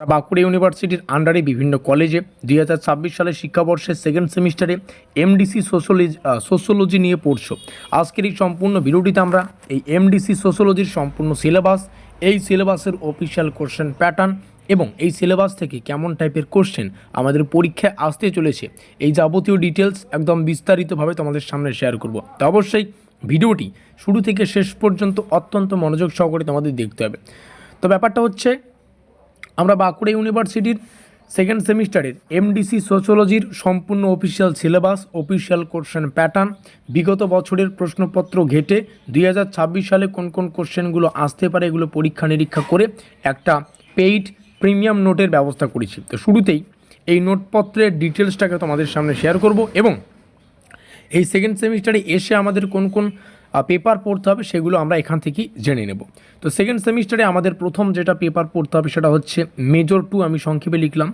বাঁকুড়া ইউনিভার্সিটির আন্ডারে বিভিন্ন কলেজে 2026 সালের শিক্ষাবর্ষের সেকেন্ড সেমিস্টারে এমডিসি সোশ্যোলজি নিয়ে পড়ছো। আজকের এই সম্পূর্ণ ভিডিওটিতে আমরা এই এমডিসি সোশ্যোলজির সম্পূর্ণ সিলেবাস, এই সিলেবাসের অফিসিয়াল কোশ্চেন প্যাটার্ন এবং এই সিলেবাস থেকে কেমন টাইপের কোশ্চেন আমাদের পরীক্ষায় আসতে চলেছে, এই যাবতীয় ডিটেলস একদম বিস্তারিতভাবে তোমাদের সামনে শেয়ার করব। তো অবশ্যই ভিডিওটি শুরু থেকে শেষ পর্যন্ত অত্যন্ত মনোযোগ সহকারে তোমাদের দেখতে হবে। তো ব্যাপারটা হচ্ছে, আমরা বাঁকুড়া ইউনিভার্সিটির সেকেন্ড সেমিস্টারের এমডিসি সোশ্যোলজির সম্পূর্ণ official syllabus, official question pattern, বিগত বছরের প্রশ্নপত্র ঘেটে 2026 সালে কোন কোন কোশ্চেনগুলো আসতে পারে এগুলো পরীক্ষা নিরীক্ষা করে একটা পেইড প্রিমিয়াম নোটের ব্যবস্থা করেছি। তো শুরুতেই এই নোটপত্রের ডিটেলসটাকে তোমাদের সামনে শেয়ার করব এবং এই সেকেন্ড সেমিস্টারে এসে আমাদের কোন কোন পেপার পড়তে হবে সেগুলো আমরা এখান থেকেই জেনে নেব। তো সেকেন্ড সেমিস্টারে আমাদের প্রথম যেটা পেপার পড়তে হবে সেটা হচ্ছে মেজর 2, আমি সংক্ষেপে লিখলাম।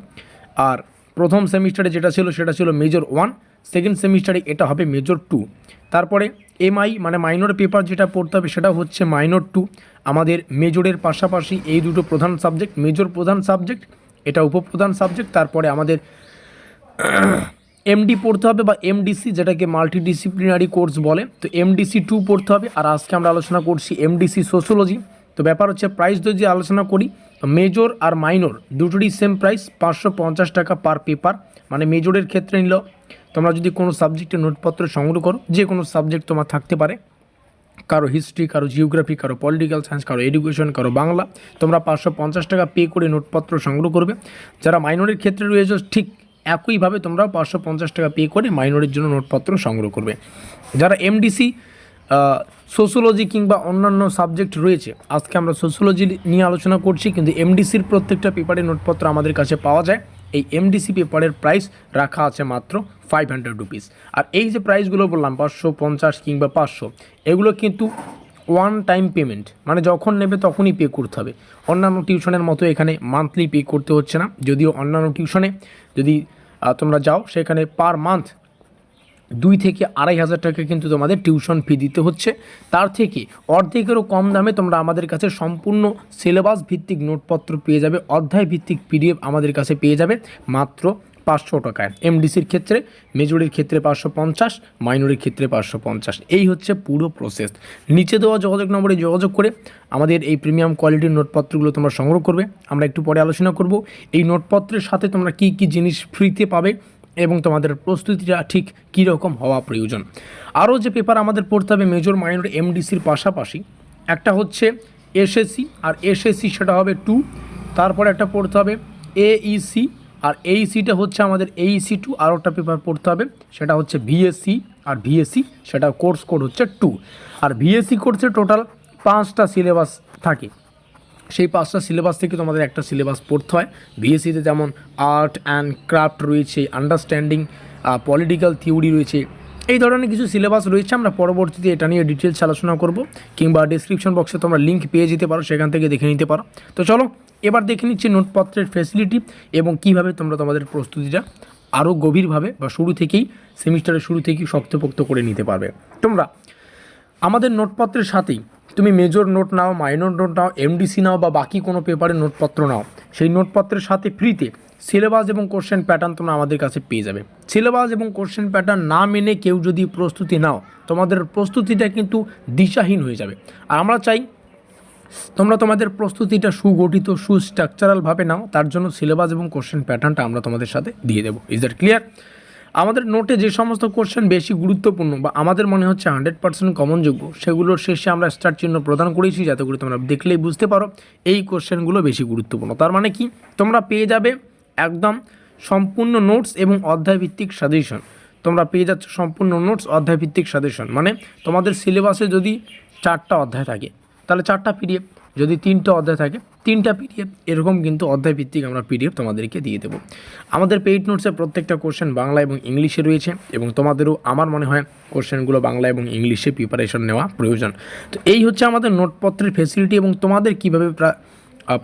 আর প্রথম সেমিস্টারে যেটা ছিল সেটা ছিল মেজর 1, সেকেন্ড সেমিস্টারে এটা হবে মেজর 2। তারপরে এমআই মানে মাইনর পেপার যেটা পড়তে হবে সেটা হচ্ছে মাইনর 2। আমাদের মেজরের পাশাপাশি এই দুটো প্রধান সাবজেক্ট, মেজর প্রধান সাবজেক্ট, এটা উপপ্রধান সাবজেক্ট। তারপরে আমাদের এমডি পড়তে হবে বা এমডিসি, যেটাকে মাল্টিডিসিপ্লিনারি কোর্স বলে। তো এমডিসি 2 পড়তে হবে। আর আজকে আমরা আলোচনা করছি এমডিসি সোশ্যোলজি। তো ব্যাপার হচ্ছে, প্রাইস যদি আলোচনা করি, মেজর আর মাইনর দুটোরই সেম প্রাইস, 550 টাকা পার পেপার। মানে মেজরের ক্ষেত্রে নিল, তোমরা যদি কোনো সাবজেক্টে নোটপত্র সংগ্রহ করো, যে কোনো সাবজেক্ট তোমার থাকতে পারে, কারো হিস্ট্রি, কারো জিওগ্রাফি, কারো পলিটিক্যাল সায়েন্স, কারো এডুকেশন, কারো বাংলা, তোমরা 550 টাকা পে করে নোটপত্র সংগ্রহ করবে। যারা মাইনরের ক্ষেত্রে রয়েছে ঠিক একইভাবে তোমরা 550 টাকা পে করে মাইনরের জন্য নোটপত্র সংগ্রহ করবে। যারা এমডিসি সোশ্যোলজি কিংবা অন্যান্য সাবজেক্ট রয়েছে, আজকে আমরা সোশ্যোলজি নিয়ে আলোচনা করছি, কিন্তু এমডিসির প্রত্যেকটা পেপারের নোটপত্র আমাদের কাছে পাওয়া যায়। এই এমডিসি পেপারের প্রাইস রাখা আছে মাত্র 500 রুপিস। আর এই যে প্রাইসগুলো বললাম 550 কিংবা 500, এগুলো কিন্তু ওয়ান টাইম পেমেন্ট, মানে যখন নেবে তখনই পে করতে হবে। অন্যান্য টিউশনের মতো এখানে মান্থলি পে করতে হচ্ছে না। যদিও অন্যান্য টিউশনে যদি তোমরা যাও, সেখানে পার মান্থ 2 থেকে 2,500 টাকা কিন্তু তোমাদের টিউশন ফি দিতে হচ্ছে। তার থেকে অর্ধেকেরও কম দামে তোমরা আমাদের কাছে সম্পূর্ণ সিলেবাস ভিত্তিক নোটপত্র পেয়ে যাবে, অধ্যায় ভিত্তিক পিডিএফ আমাদের কাছে পেয়ে যাবে মাত্র 500 টাকায়। এমডিসির ক্ষেত্রে, মেজরের ক্ষেত্রে 550, মাইনরের ক্ষেত্রে 550। এই হচ্ছে পুরো প্রসেস। নিচে দেওয়া যোগাযোগ নম্বরে যোগাযোগ করে আমাদের এই প্রিমিয়াম কোয়ালিটির নোটপত্রগুলো তোমরা সংগ্রহ করবে। আমরা একটু পরে আলোচনা করব এই নোটপত্রের সাথে তোমরা কী কী জিনিস ফ্রিতে পাবে এবং তোমাদের প্রস্তুতিটা ঠিক কী রকম হওয়া প্রয়োজন। আরও যে পেপার আমাদের পড়তে হবে মেজর মাইনর এমডিসির পাশাপাশি, একটা হচ্ছে এসএসসি, আর এসএসসি সেটা হবে 2। তারপরে একটা পড়তে হবে এইসি, আর এইসিটা হচ্ছে আমাদের এইসি 2। আরও একটা পেপার পড়তে হবে, সেটা হচ্ছে ভিএসসি, আর ভিএসসি সেটা কোর্স কোড হচ্ছে 2। আর ভিএসসি কোর্সে টোটাল 5টা সিলেবাস থাকে। সেই 5টা সিলেবাস থেকে তোমাদের একটা সিলেবাস পড়তে হয়। ভিএসসিতে যেমন আর্ট অ্যান্ড ক্রাফট রয়েছে, আন্ডারস্ট্যান্ডিং পলিটিক্যাল থিওরি রয়েছে, এই ধরনের কিছু সিলেবাস রয়েছে। আমরা পরবর্তীতে এটা নিয়ে ডিটেলস আলোচনা করব, কিংবা ডিসক্রিপশন বক্সে তোমরা লিঙ্ক পেয়ে যেতে পারো, সেখান থেকে দেখে নিতে পারো। তো চলো এবার দেখে নিচ্ছি নোটপত্রের ফ্যাসিলিটি এবং কিভাবে তোমরা তোমাদের প্রস্তুতিটা আরও গভীরভাবে বা শুরু থেকেই, সেমিস্টারের শুরু থেকেই শক্তপোক্ত করে নিতে পারবে। তোমরা আমাদের নোটপত্রের সাথেই তুমি মেজর নোট নাও, মাইনর নোট নাও, এমডিসি নাও বা বাকি কোনো পেপারের নোটপত্র নাও, সেই নোটপত্রের সাথে ফ্রিতে সিলেবাস এবং কোশ্চেন প্যাটার্ন তোমরা আমাদের কাছে পেয়ে যাবে। সিলেবাস এবং কোশ্চেন প্যাটার্ন না মেনে কেউ যদি প্রস্তুতি নাও, তোমাদের প্রস্তুতিটা কিন্তু দিশাহীন হয়ে যাবে। আর আমরা চাই তোমরা তোমাদের প্রস্তুতিটা সুগঠিত, সুস্ট্রাকচারালভাবে নাও। তার জন্য সিলেবাস এবং কোশ্চেন প্যাটার্নটা আমরা তোমাদের সাথে দিয়ে দেবো। Is that clear? আমাদের নোটে যে সমস্ত কোশ্চেন বেশি গুরুত্বপূর্ণ বা আমাদের মনে হচ্ছে 100% কমনযোগ্য, সেগুলোর শেষে আমরা স্টার চিহ্ন প্রদান করেছি, যাতে করে তোমরা দেখলেই বুঝতে পারো এই কোশ্চেনগুলো বেশি গুরুত্বপূর্ণ। তার মানে কি, তোমরা পেয়ে যাবে একদম সম্পূর্ণ নোটস এবং অধ্যায়ভিত্তিক সাজেশন। তোমরা পেয়ে যাচ্ছ সম্পূর্ণ নোটস, অধ্যায়ভিত্তিক সাজেশন। মানে তোমাদের সিলেবাসে যদি 4টা অধ্যায় থাকে তাহলে 4টা পিডিএফ, যদি 3টা অধ্যায় থাকে 3টা পিডিএফ, এরকম কিন্তু অধ্যায়ভিত্তিক আমরা পিডিএফ তোমাদেরকে দিয়ে দেবো। আমাদের পেইড নোটসে প্রত্যেকটা কোশ্চেন বাংলা এবং ইংলিশে রয়েছে, এবং তোমাদেরও আমার মনে হয় কোশ্চেনগুলো বাংলা এবং ইংলিশে প্রিপারেশন নেওয়া প্রয়োজন। তো এই হচ্ছে আমাদের নোটপত্রের ফেসিলিটি এবং তোমাদের কীভাবে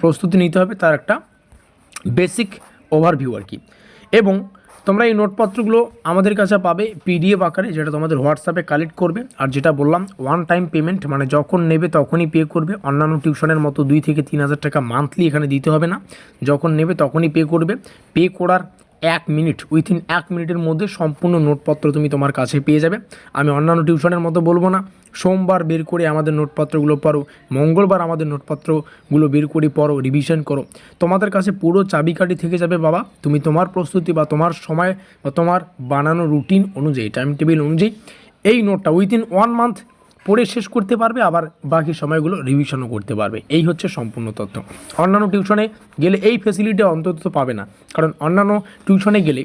প্রস্তুতি নিতে হবে তার একটা বেসিক ওভারভিউ আর কি। এবং তোমরা এই নোটপত্রগুলো আমাদের কাছে পাবে পিডিএফ আকারে, যেটা তোমাদের হোয়াটসঅ্যাপে কালেক্ট করবে। আর যেটা বললাম ওয়ান টাইম পেমেন্ট, মানে যখন নেবে তখনই পে করবে। অন্যান্য টিউশনের মতো 2 থেকে 3 হাজার টাকা মান্থলি এখানে দিতে হবে না, যখন নেবে তখনই পে করবে। পে করার 1 মিনিট, উইথিন 1 মিনিটের মধ্যে সম্পূর্ণ নোটপত্র তুমি তোমার কাছে পেয়ে যাবে। আমি অন্যান্য টিউশনের মতো বলবো না সোমবার বের করে আমাদের নোটপত্রগুলো পড়ো, মঙ্গলবার আমাদের নোটপত্রগুলো বের করে পড়ো, রিভিশন করো। তোমাদের কাছে পুরো চাবিকাঠি থেকে যাবে বাবা। তুমি তোমার প্রস্তুতি বা তোমার সময় বা তোমার বানানো রুটিন অনুযায়ী, টাইম টেবিল অনুযায়ী এই নোটটা উইথিন 1 মান্থ পড়ে শেষ করতে পারবে, আবার বাকি সময়গুলো রিভিশনও করতে পারবে। এই হচ্ছে সম্পূর্ণ তথ্য। অন্যান্য টিউশনে গেলে এই ফেসিলিটি অন্তত পাবে না, কারণ অন্যান্য টিউশনে গেলে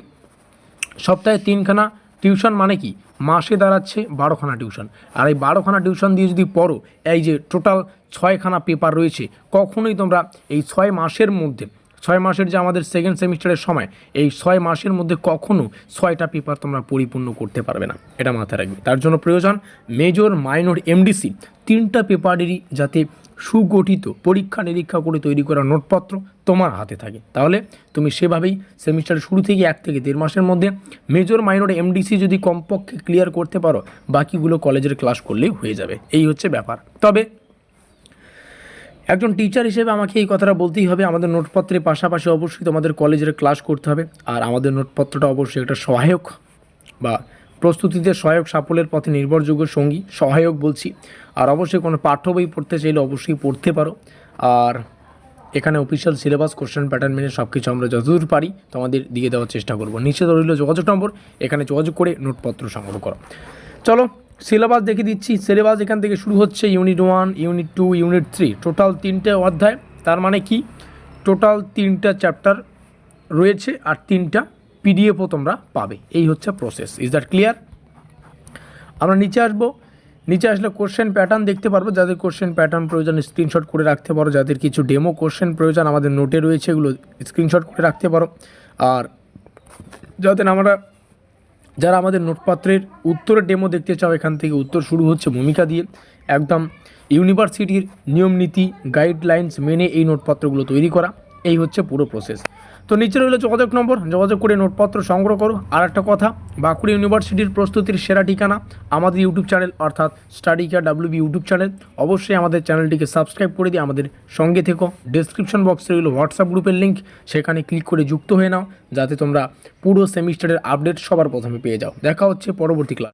সপ্তাহে 3খানা টিউশন, মানে কি মাসে দাঁড়াচ্ছে 12খানা টিউশন। আর এই 12খানা টিউশন দিয়ে যদি পড়ো, এই যে টোটাল 6খানা পেপার রয়েছে, কখনোই তোমরা এই 6 মাসের মধ্যে, 6 মাসের যে আমাদের সেকেন্ড সেমিস্টারের সময়, এই 6 মাসের মধ্যে কখনো 6টা পেপার তোমরা পরিপূর্ণ করতে পারবে না, এটা মাথায় রাখবে। তার জন্য প্রয়োজন মেজর, মাইনর, এমডিসি 3টা পেপারেরই যাতে সুগঠিত পরীক্ষা নিরীক্ষা করে তৈরি করা নোটপত্র তোমার হাতে থাকে, তাহলে তুমি সেভাবেই সেমিস্টার শুরু থেকে 1 থেকে 1.5 মাসের মধ্যে মেজর, মাইনর, এমডিসি যদি কমপক্ষে ক্লিয়ার করতে পারো, বাকিগুলো কলেজের ক্লাস করলেই হয়ে যাবে। এই হচ্ছে ব্যাপার। তবে একজন টিচার হিসেবে আমাকে এই কথাটা বলতেই হবে, আমাদের নোটপত্রের পাশাপাশি অবশ্যই তোমাদের কলেজের ক্লাস করতে হবে। আর আমাদের নোটপত্রটা অবশ্যই একটা সহায়ক বা প্রস্তুতিতে সহায়ক, সাফল্যের পথে নির্ভরযোগ্য সঙ্গী, সহায়ক বলছি। আর অবশ্যই কোনো পাঠ্য বই পড়তে চাইলে অবশ্যই পড়তে পারো। আর এখানে অফিসিয়াল সিলেবাস, কোশ্চেন প্যাটার্ন মেনে সব কিছু আমরা যতদূর পারি তোমাদের দিয়ে দেওয়ার চেষ্টা করবো। নিচে রইল যোগাযোগ নম্বর, এখানে যোগাযোগ করে নোটপত্র সংগ্রহ করো। চলো সিলেবাস দেখে দিচ্ছি। সিলেবাস এখান থেকে শুরু হচ্ছে ইউনিট 1, ইউনিট 2, ইউনিট 3, টোটাল 3টে অধ্যায়। তার মানে কি টোটাল 3টা চ্যাপ্টার রয়েছে আর 3টা পিডিএফও তোমরা পাবে। এই হচ্ছে প্রসেস। Is that clear? আমরা নিচে আসবো। নিচে আসলে কোশ্চেন প্যাটার্ন দেখতে পারবো। যাদের কোশ্চেন প্যাটার্ন প্রয়োজন স্ক্রিনশট করে রাখতে পারো, যাদের কিছু ডেমো কোশ্চেন প্রয়োজন আমাদের নোটে রয়েছে, এগুলো স্ক্রিনশট করে রাখতে পারো। আর যারা আমাদের নোটপত্রের উত্তরের ডেমো দেখতে চাও, এখান থেকে উত্তর শুরু হচ্ছে ভূমিকা দিয়ে। একদম ইউনিভার্সিটির নিয়ম নীতি গাইডলাইন্স মেনে এই নোটপত্রগুলো তৈরি করা। এই হচ্ছে পুরো প্রসেস। তো নিচে রইল যোগাযোগ নম্বর, যোগাযোগ করে নোটপত্র সংগ্রহ করো। আর একটা কথা, বাঁকুড়া ইউনিভার্সিটির প্রস্তুতির সেরা ঠিকানা আমাদের ইউটিউব চ্যানেল, অর্থাৎ study care WB YouTube channel. অবশ্যই আমাদের চ্যানেলটিকে সাবস্ক্রাইব করে দিয়ে আমাদের সঙ্গে থেকো। ডেসক্রিপশন বক্সে রইল হোয়াটসঅ্যাপ গ্রুপের লিঙ্ক, সেখানে ক্লিক করে যুক্ত হয়ে নাও, যাতে তোমরা পুরো সেমিস্টারের আপডেট সবার প্রথমে পেয়ে যাও। দেখা হচ্ছে পরবর্তী ক্লাস।